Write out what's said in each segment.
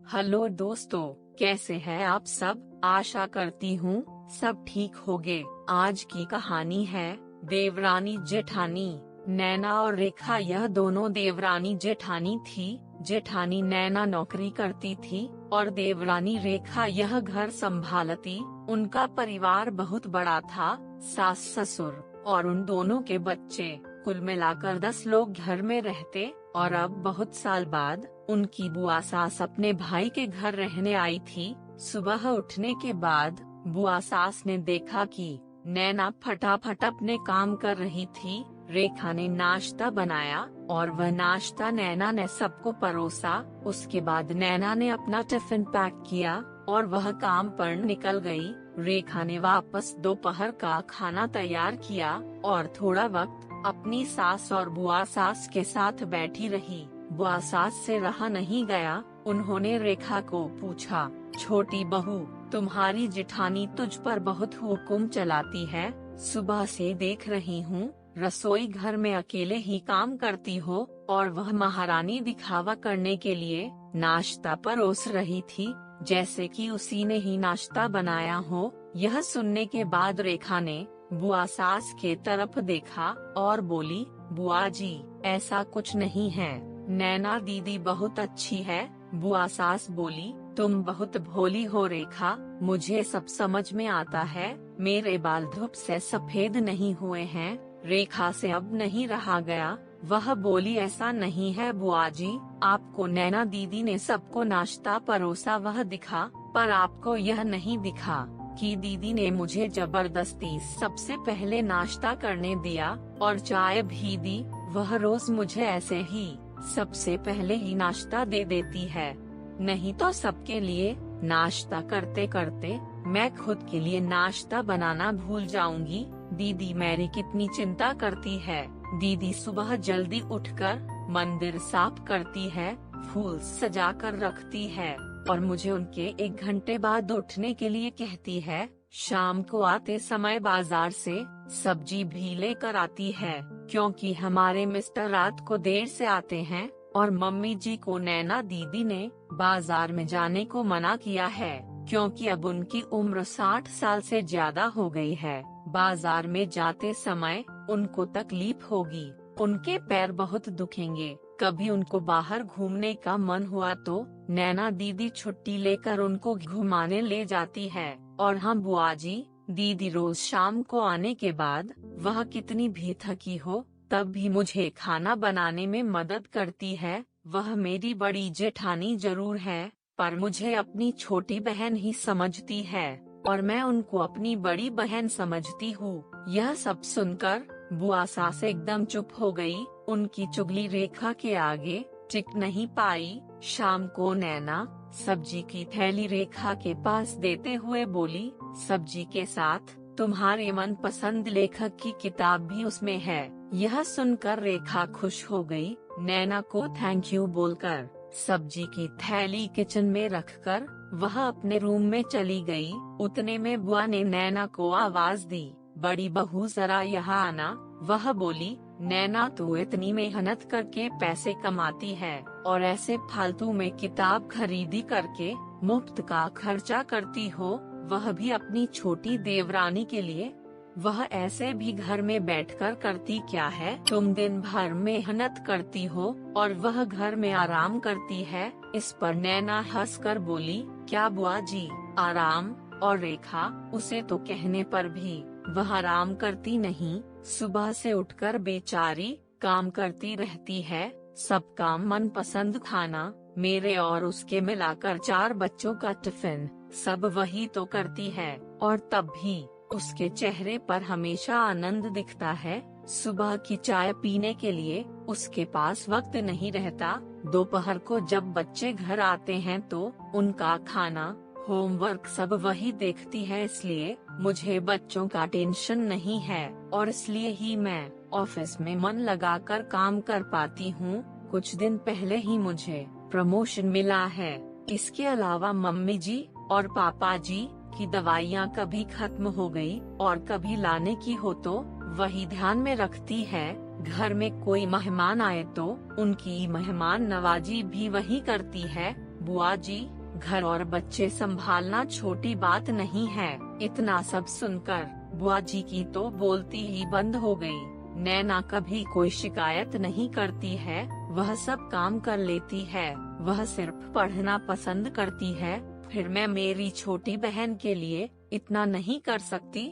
Hello दोस्तों, कैसे हैं आप सब। आशा करती हूँ सब ठीक होंगे। आज की कहानी है देवरानी जेठानी। नैना और रेखा यह दोनों देवरानी जेठानी थी। जेठानी नैना नौकरी करती थी और देवरानी रेखा यह घर संभालती। उनका परिवार बहुत बड़ा था, सास ससुर और उन दोनों के बच्चे, कुल मिलाकर 10 लोग घर में रहते। और अब बहुत साल बाद उनकी बुआ सास अपने भाई के घर रहने आई थी। सुबह उठने के बाद बुआ सास ने देखा कि नैना फटाफट अपने काम कर रही थी। रेखा ने नाश्ता बनाया और वह नाश्ता नैना ने सबको परोसा। उसके बाद नैना ने अपना टिफिन पैक किया और वह काम पर निकल गई। रेखा ने वापस दोपहर का खाना तैयार किया और थोड़ा वक्त अपनी सास और बुआ सास के साथ बैठी रही। बुआ सास से रहा नहीं गया। उन्होंने रेखा को पूछा, छोटी बहू, तुम्हारी जेठानी तुझ पर बहुत हुक्म चलाती है। सुबह से देख रही हूँ रसोई घर में अकेले ही काम करती हो और वह महारानी दिखावा करने के लिए नाश्ता परोस रही थी, जैसे कि उसी ने ही नाश्ता बनाया हो। यह सुनने के बाद रेखा ने बुआ सास के तरफ देखा और बोली, बुआ जी, ऐसा कुछ नहीं है। नैना दीदी बहुत अच्छी है। बुआ सास बोली, तुम बहुत भोली हो रेखा, मुझे सब समझ में आता है। मेरे बाल धूप से सफेद नहीं हुए हैं। रेखा से अब नहीं रहा गया। वह बोली, ऐसा नहीं है बुआ जी, आपको नैना दीदी ने सबको नाश्ता परोसा वह दिखा, पर आपको यह नहीं दिखा कि दीदी ने मुझे जबरदस्ती सबसे पहले नाश्ता करने दिया और चाय भी दी। वह रोज मुझे ऐसे ही सबसे पहले ही नाश्ता दे देती है, नहीं तो सबके लिए नाश्ता करते करते मैं खुद के लिए नाश्ता बनाना भूल जाऊंगी। दीदी मेरी कितनी चिंता करती है। दीदी सुबह जल्दी उठकर मंदिर साफ करती है, फूल सजा कर रखती है और मुझे उनके 1 घंटे बाद उठने के लिए कहती है। शाम को आते समय बाजार से सब्जी भी लेकर आती है, क्योंकि हमारे मिस्टर रात को देर से आते हैं और मम्मी जी को नैना दीदी ने बाजार में जाने को मना किया है, क्योंकि अब उनकी उम्र 60 साल से ज्यादा हो गई है। बाजार में जाते समय उनको तकलीफ होगी, उनके पैर बहुत दुखेंगे। कभी उनको बाहर घूमने का मन हुआ तो नैना दीदी छुट्टी लेकर उनको घुमाने ले जाती है। और हम बुआ जी, दीदी रोज शाम को आने के बाद वह कितनी भी थकी हो तब भी मुझे खाना बनाने में मदद करती है। वह मेरी बड़ी जेठानी जरूर है, पर मुझे अपनी छोटी बहन ही समझती है और मैं उनको अपनी बड़ी बहन समझती हूँ। यह सब सुनकर बुआ सास एकदम चुप हो गई। उनकी चुगली रेखा के आगे टिक नहीं पाई। शाम को नैना सब्जी की थैली रेखा के पास देते हुए बोली, सब्जी के साथ तुम्हारे मनपसंद लेखक की किताब भी उसमें है। यह सुनकर रेखा खुश हो गई। नैना को थैंक यू बोलकर सब्जी की थैली किचन में रखकर वह अपने रूम में चली गई। उतने में बुआ ने नैना को आवाज दी, बड़ी बहू जरा यहाँ आना। वह बोली, नैना तू इतनी मेहनत करके पैसे कमाती है और ऐसे फालतू में किताब खरीदी करके मुफ्त का खर्चा करती हो, वह भी अपनी छोटी देवरानी के लिए। वह ऐसे भी घर में बैठकर करती क्या है। तुम दिन भर मेहनत करती हो और वह घर में आराम करती है। इस पर नैना हंसकर बोली, क्या बुआ जी, आराम? और रेखा, उसे तो कहने पर भी वह आराम करती नहीं। सुबह से उठकर बेचारी काम करती रहती है। सब काम, मनपसंद खाना, मेरे और उसके मिलाकर 4 बच्चों का टिफिन, सब वही तो करती है। और तब भी उसके चेहरे पर हमेशा आनंद दिखता है। सुबह की चाय पीने के लिए उसके पास वक्त नहीं रहता। दोपहर को जब बच्चे घर आते हैं तो उनका खाना, होमवर्क सब वही देखती है। इसलिए मुझे बच्चों का टेंशन नहीं है और इसलिए ही मैं ऑफिस में मन लगाकर काम कर पाती हूँ। कुछ दिन पहले ही मुझे प्रमोशन मिला है। इसके अलावा मम्मी जी और पापा जी की दवाइयाँ कभी खत्म हो गई और कभी लाने की हो तो वही ध्यान में रखती है। घर में कोई मेहमान आए तो उनकी मेहमान नवाजी भी वही करती है। बुआ जी, घर और बच्चे संभालना छोटी बात नहीं है। इतना सब सुनकर बुआ जी की तो बोलती ही बंद हो गई। नैना कभी कोई शिकायत नहीं करती है, वह सब काम कर लेती है। वह सिर्फ पढ़ना पसंद करती है। फिर मैं मेरी छोटी बहन के लिए इतना नहीं कर सकती?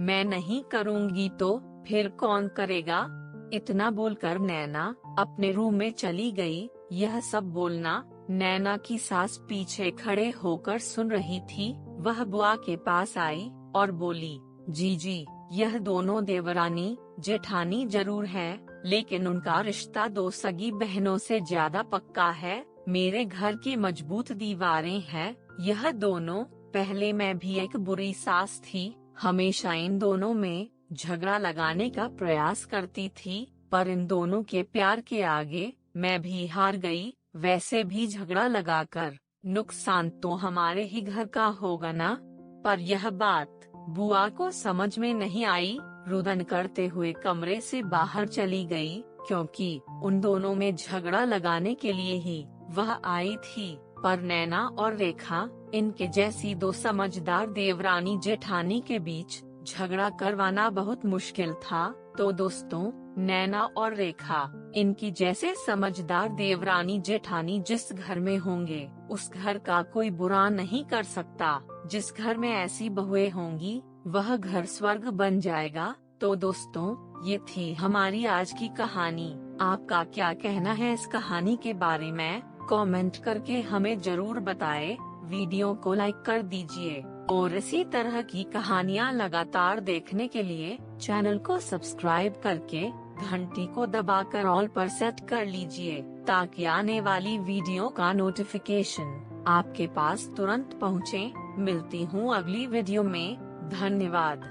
मैं नहीं करूँगी तो फिर कौन करेगा? इतना बोलकर नैना अपने रूम में चली गई। यह सब बोलना नैना की सास पीछे खड़े होकर सुन रही थी। वह बुआ के पास आई और बोली, जीजी, यह दोनों देवरानी जेठानी जरूर है, लेकिन उनका रिश्ता दो सगी बहनों से ज्यादा पक्का है। मेरे घर की मजबूत दीवारें हैं यह दोनों। पहले मैं भी एक बुरी सास थी, हमेशा इन दोनों में झगड़ा लगाने का प्रयास करती थी, पर इन दोनों के प्यार के आगे मैं भी हार गई। वैसे भी झगड़ा लगाकर नुकसान तो हमारे ही घर का होगा ना। पर यह बात बुआ को समझ में नहीं आई। रुदन करते हुए कमरे से बाहर चली गई, क्योंकि उन दोनों में झगड़ा लगाने के लिए ही वह आई थी। पर नैना और रेखा, इनके जैसी दो समझदार देवरानी जेठानी के बीच झगड़ा करवाना बहुत मुश्किल था। तो दोस्तों, नैना और रेखा, इनकी जैसे समझदार देवरानी जेठानी जिस घर में होंगे, उस घर का कोई बुरा नहीं कर सकता। जिस घर में ऐसी बहुएं होंगी, वह घर स्वर्ग बन जाएगा। तो दोस्तों, ये थी हमारी आज की कहानी। आपका क्या कहना है इस कहानी के बारे में? कमेंट करके हमें जरूर बताएं। वीडियो को लाइक कर दीजिए और इसी तरह की कहानियाँ लगातार देखने के लिए चैनल को सब्सक्राइब करके घंटी को दबाकर ऑल पर सेट कर लीजिए, ताकि आने वाली वीडियो का नोटिफिकेशन आपके पास तुरंत पहुँचे। मिलती हूँ अगली वीडियो में। धन्यवाद।